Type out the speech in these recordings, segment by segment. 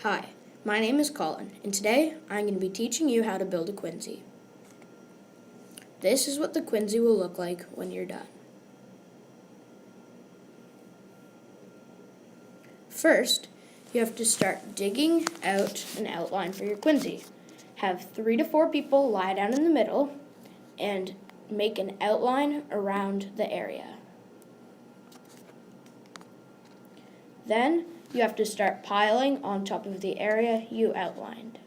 Hi, my name is Colin, and today I'm going to be teaching you how to build a Quinzee. This is what the Quinzee will look like when you're done. First, you have to start digging out an outline for your Quinzee. Have 3 to 4 people lie down in the middle and make an outline around the area. Then, you have to start piling on top of the area you outlined.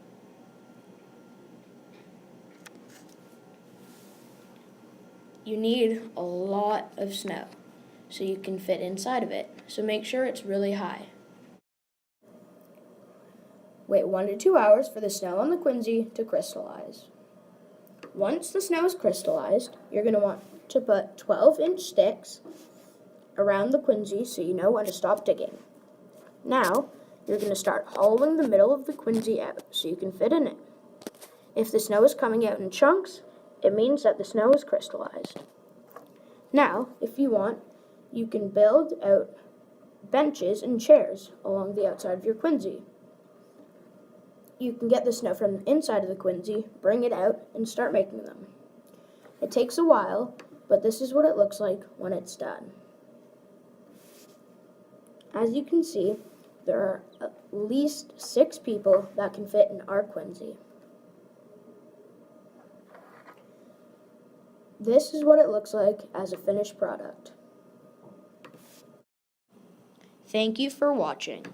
You need a lot of snow so you can fit inside of it, so make sure it's really high. Wait 1 to 2 hours for the snow on the Quinzee to crystallize. Once the snow is crystallized, you're going to want to put 12-inch sticks around the Quinzee so you know when to stop digging. Now, you're going to start hollowing the middle of the Quinzee out so you can fit in it. If the snow is coming out in chunks, it means that the snow is crystallized. Now, if you want, you can build out benches and chairs along the outside of your Quinzee. You can get the snow from the inside of the Quinzee, bring it out, and start making them. It takes a while, but this is what it looks like when it's done. As you can see, there are at least 6 people that can fit in our Quinzee. This is what it looks like as a finished product. Thank you for watching.